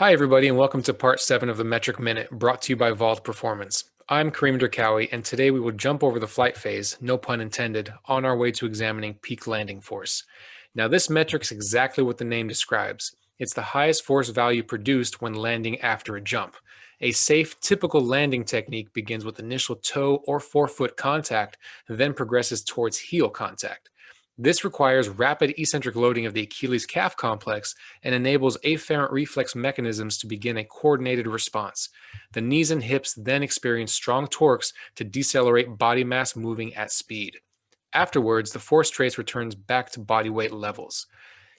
Hi, everybody, and welcome to part 7 of the Metric Minute, brought to you by Vault Performance. I'm Kareem Durkawi, and today we will jump over the flight phase, no pun intended, on our way to examining peak landing force. Now, this metric's exactly what the name describes. It's the highest force value produced when landing after a jump. A safe, typical landing technique begins with initial toe or forefoot contact, then progresses towards heel contact. This requires rapid eccentric loading of the Achilles calf complex and enables afferent reflex mechanisms to begin a coordinated response. The knees and hips then experience strong torques to decelerate body mass moving at speed. Afterwards, the force trace returns back to body weight levels.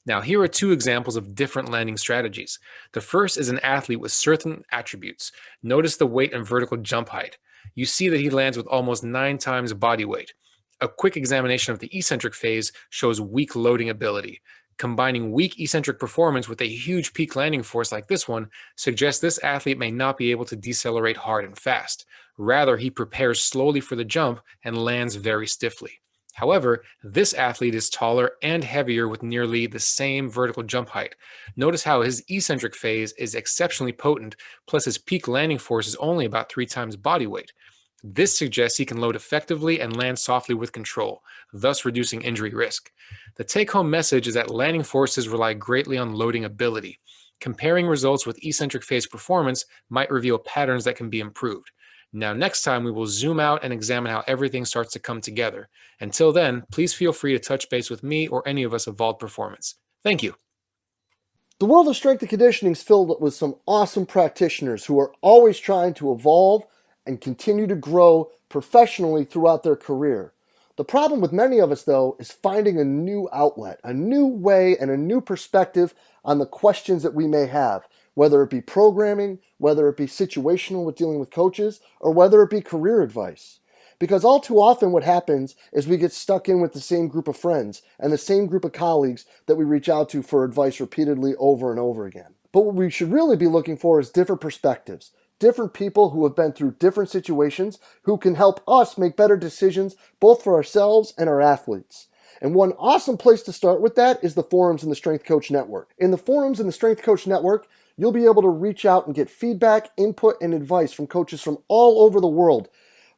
Now, here are two examples of different landing strategies. The first is an athlete with certain attributes. Notice the weight and vertical jump height. You see that he lands with almost 9 times body weight. A quick examination of the eccentric phase shows weak loading ability. Combining weak eccentric performance with a huge peak landing force like this one suggests this athlete may not be able to decelerate hard and fast. Rather, he prepares slowly for the jump and lands very stiffly. However, this athlete is taller and heavier with nearly the same vertical jump height. Notice how his eccentric phase is exceptionally potent, plus his peak landing force is only about 3 times body weight. This suggests he can load effectively and land softly with control, thus reducing injury risk. The take-home message is that landing forces rely greatly on loading ability. Comparing results with eccentric phase performance might reveal patterns that can be improved. Now, next time we will zoom out and examine how everything starts to come together. Until then, please feel free to touch base with me or any of us at Vault Performance. Thank you. The world of strength and conditioning is filled with some awesome practitioners who are always trying to evolve and continue to grow professionally throughout their career. The problem with many of us, though, is finding a new outlet, a new way, and a new perspective on the questions that we may have, whether it be programming, whether it be situational with dealing with coaches, or whether it be career advice. Because all too often what happens is we get stuck in with the same group of friends and the same group of colleagues that we reach out to for advice repeatedly over and over again. But what we should really be looking for is different perspectives. Different people who have been through different situations who can help us make better decisions both for ourselves and our athletes. And one awesome place to start with that is the forums in the Strength Coach Network. In the forums in the Strength Coach Network, you'll be able to reach out and get feedback, input, and advice from coaches from all over the world,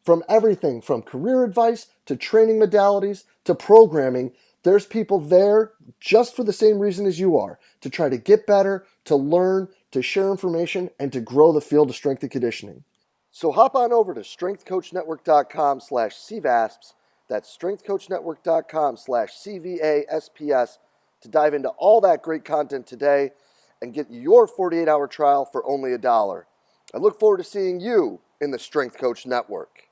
from everything from career advice to training modalities to programming. There's people there just for the same reason as you are, to try to get better, to learn, to share information, and to grow the field of strength and conditioning. So hop on over to strengthcoachnetwork.com/CVASPS. That's strengthcoachnetwork.com/CVASPS to dive into all that great content today and get your 48-hour trial for only $1. I look forward to seeing you in the Strength Coach Network.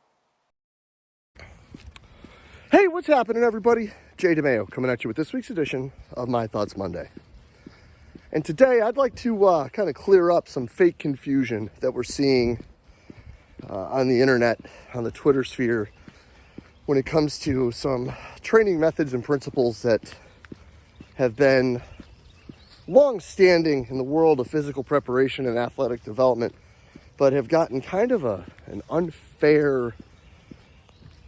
Hey, what's happening, everybody? DeMayo coming at you with this week's edition of My Thoughts Monday. And today I'd like to kind of clear up some fake confusion that we're seeing on the internet, on the Twitter sphere, when it comes to some training methods and principles that have been long-standing in the world of physical preparation and athletic development, but have gotten kind of an unfair,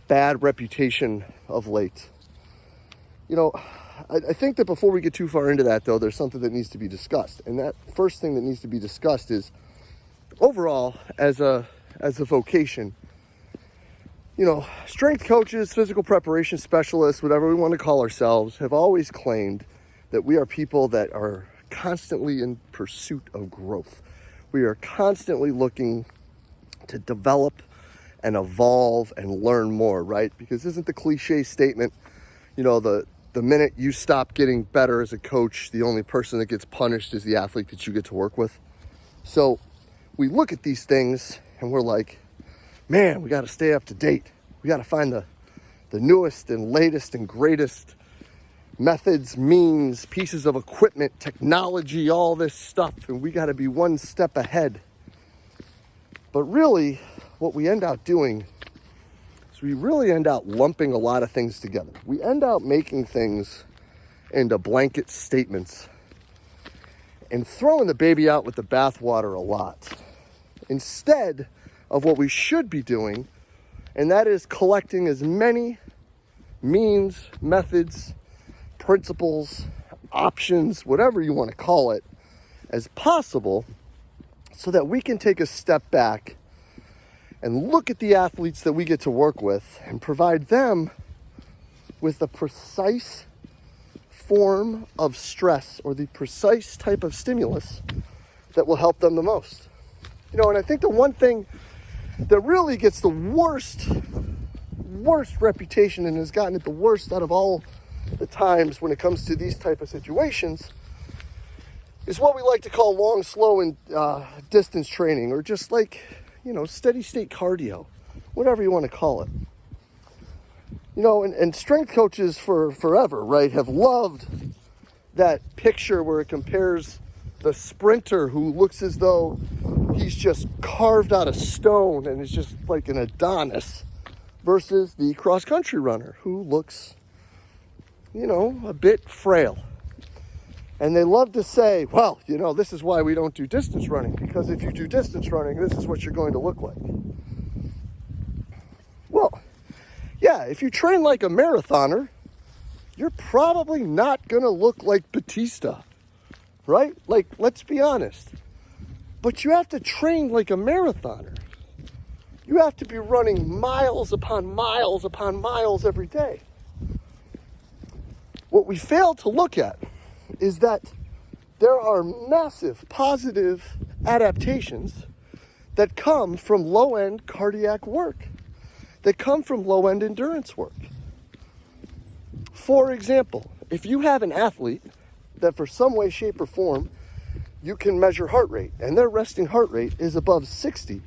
bad reputation of late. You know, I think that before we get too far into that, though, there's something that needs to be discussed. And that first thing that needs to be discussed is, overall, as a vocation, you know, strength coaches, physical preparation specialists, whatever we want to call ourselves, have always claimed that we are people that are constantly in pursuit of growth. We are constantly looking to develop and evolve and learn more, right? Because isn't the cliche statement, you know, the minute you stop getting better as a coach, the only person that gets punished is the athlete that you get to work with? So we look at these things and we're like, man, we got to stay up to date. We got to find the newest and latest and greatest methods, means, pieces of equipment, technology, all this stuff. And we got to be one step ahead. But really, what we end up doing is we really end up lumping a lot of things together. We end up making things into blanket statements and throwing the baby out with the bathwater a lot, instead of what we should be doing, and that is collecting as many means, methods, principles, options, whatever you want to call it, as possible so that we can take a step back and look at the athletes that we get to work with and provide them with the precise form of stress or the precise type of stimulus that will help them the most. And I think the one thing that really gets the worst reputation and has gotten it the worst out of all the times when it comes to these type of situations is what we like to call long, slow, and distance training, or just like, steady state cardio, whatever you want to call it. And strength coaches for forever, right, have loved that picture where it compares the sprinter who looks as though he's just carved out of stone and is just like an Adonis versus the cross-country runner who looks, a bit frail. And they love to say, well, this is why we don't do distance running, because if you do distance running, this is what you're going to look like. Well, yeah, if you train like a marathoner, you're probably not going to look like Batista, right? Like, let's be honest. But you have to train like a marathoner. You have to be running miles upon miles upon miles every day. What we fail to look at is that there are massive positive adaptations that come from low-end cardiac work, that come from low-end endurance work. For example, if you have an athlete that for some way, shape, or form, you can measure heart rate, and their resting heart rate is above 60,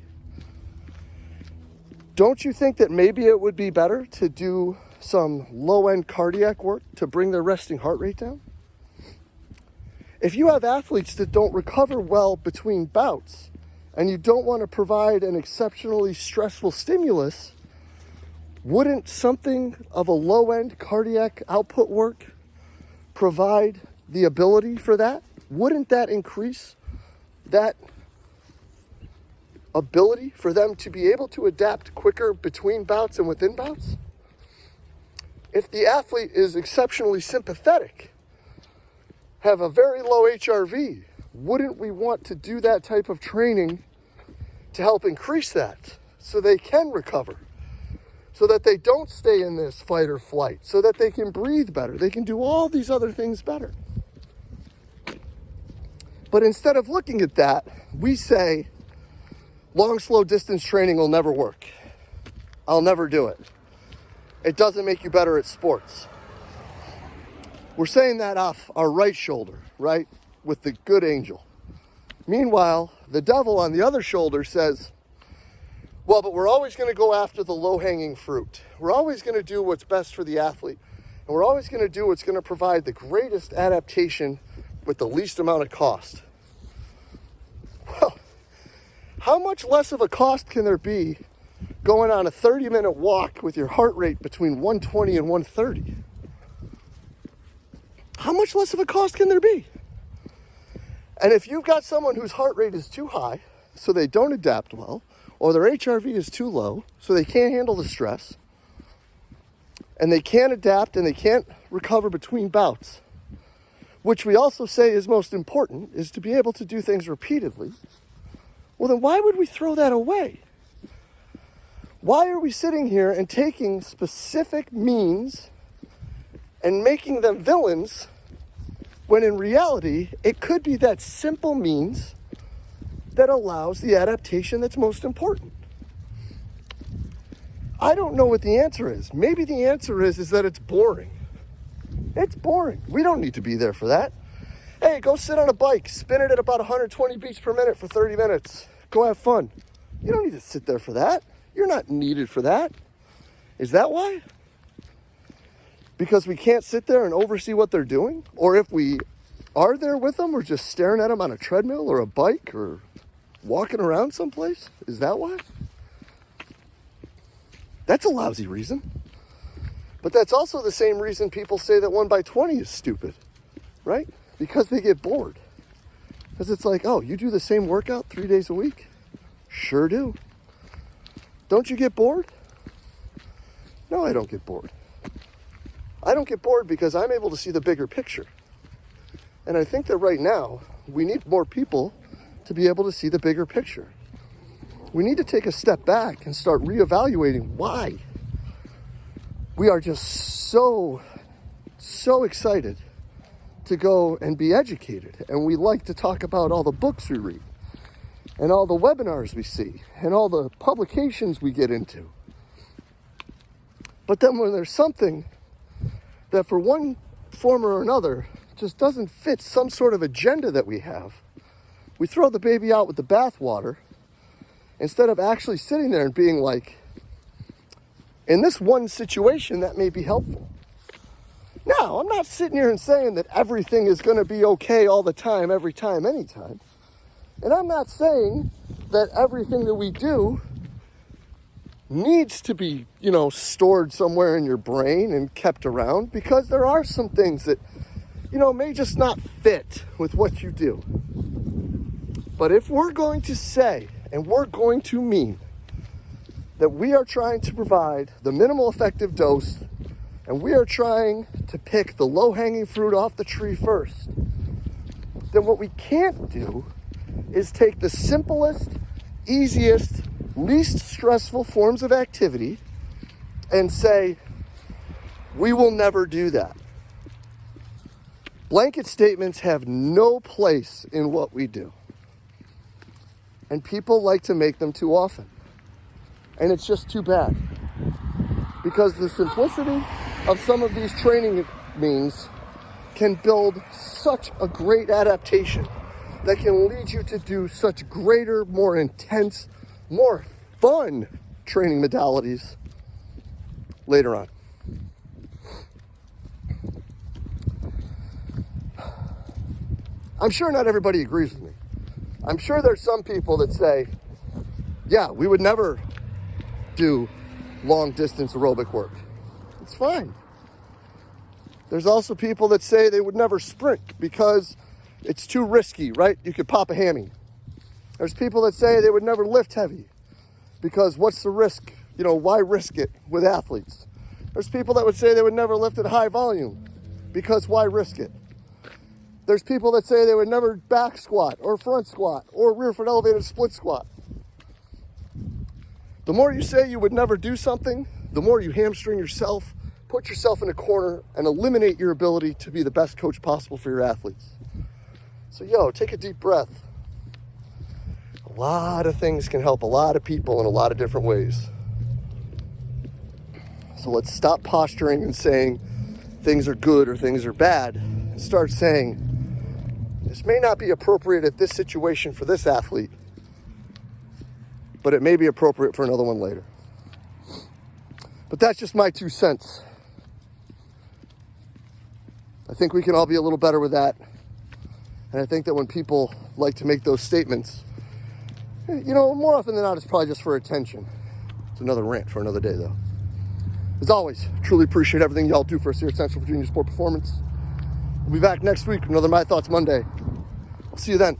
don't you think that maybe it would be better to do some low-end cardiac work to bring their resting heart rate down? If you have athletes that don't recover well between bouts, and you don't want to provide an exceptionally stressful stimulus, wouldn't something of a low-end cardiac output work provide the ability for that? Wouldn't that increase that ability for them to be able to adapt quicker between bouts and within bouts? If the athlete is exceptionally sympathetic, have a very low HRV, wouldn't we want to do that type of training to help increase that so they can recover, so that they don't stay in this fight or flight, so that they can breathe better, they can do all these other things better? But instead of looking at that, we say, long, slow distance training will never work. I'll never do it. It doesn't make you better at sports. We're saying that off our right shoulder, right? With the good angel. Meanwhile, the devil on the other shoulder says, well, but we're always going to go after the low-hanging fruit. We're always going to do what's best for the athlete. And we're always going to do what's going to provide the greatest adaptation with the least amount of cost. Well, how much less of a cost can there be going on a 30-minute walk with your heart rate between 120 and 130? How much less of a cost can there be? And if you've got someone whose heart rate is too high, so they don't adapt well, or their HRV is too low, so they can't handle the stress, and they can't adapt and they can't recover between bouts, which we also say is most important, is to be able to do things repeatedly, well, then why would we throw that away? Why are we sitting here and taking specific means and making them villains when in reality, it could be that simple means that allows the adaptation that's most important? I don't know what the answer is. Maybe the answer is that it's boring. It's boring. We don't need to be there for that. Hey, go sit on a bike, spin it at about 120 beats per minute for 30 minutes. Go have fun. You don't need to sit there for that. You're not needed for that. Is that why? Because we can't sit there and oversee what they're doing? Or if we are there with them, we're just staring at them on a treadmill or a bike or walking around someplace? Is that why? That's a lousy reason. But that's also the same reason people say that 1x20 is stupid, right? Because they get bored. Because it's like, oh, you do the same workout 3 days a week? Sure do. Don't you get bored? No, I don't get bored. I don't get bored because I'm able to see the bigger picture. And I think that right now, we need more people to be able to see the bigger picture. We need to take a step back and start reevaluating why. We are just so excited to go and be educated. And we like to talk about all the books we read and all the webinars we see and all the publications we get into. But then when there's something that for one form or another just doesn't fit some sort of agenda that we have, we throw the baby out with the bathwater instead of actually sitting there and being like, in this one situation, that may be helpful. Now, I'm not sitting here and saying that everything is going to be okay all the time, every time, anytime. And I'm not saying that everything that we do needs to be, stored somewhere in your brain and kept around, because there are some things that, may just not fit with what you do. But if we're going to say, and we're going to mean, that we are trying to provide the minimal effective dose, and we are trying to pick the low-hanging fruit off the tree first, then what we can't do is take the simplest, easiest, least stressful forms of activity and say, we will never do that. Blanket statements have no place in what we do. And people like to make them too often. And it's just too bad. Because the simplicity of some of these training means can build such a great adaptation that can lead you to do such greater, more intense, more fun training modalities later on. I'm sure not everybody agrees with me. I'm sure there's some people that say, yeah, we would never do long distance aerobic work. It's fine. There's also people that say they would never sprint because it's too risky, right? You could pop a hammy. There's people that say they would never lift heavy because what's the risk? Why risk it with athletes? There's people that would say they would never lift at high volume because why risk it? There's people that say they would never back squat or front squat or rear foot elevated split squat. The more you say you would never do something, the more you hamstring yourself, put yourself in a corner, and eliminate your ability to be the best coach possible for your athletes. So, take a deep breath. A lot of things can help a lot of people in a lot of different ways. So let's stop posturing and saying things are good or things are bad, and start saying, this may not be appropriate at this situation for this athlete, but it may be appropriate for another one later. But that's just my 2 cents. I think we can all be a little better with that. And I think that when people like to make those statements, more often than not, it's probably just for attention. It's another rant for another day, though. As always, truly appreciate everything y'all do for us here at Central Virginia Sport Performance. We'll be back next week with another My Thoughts Monday. I'll see you then.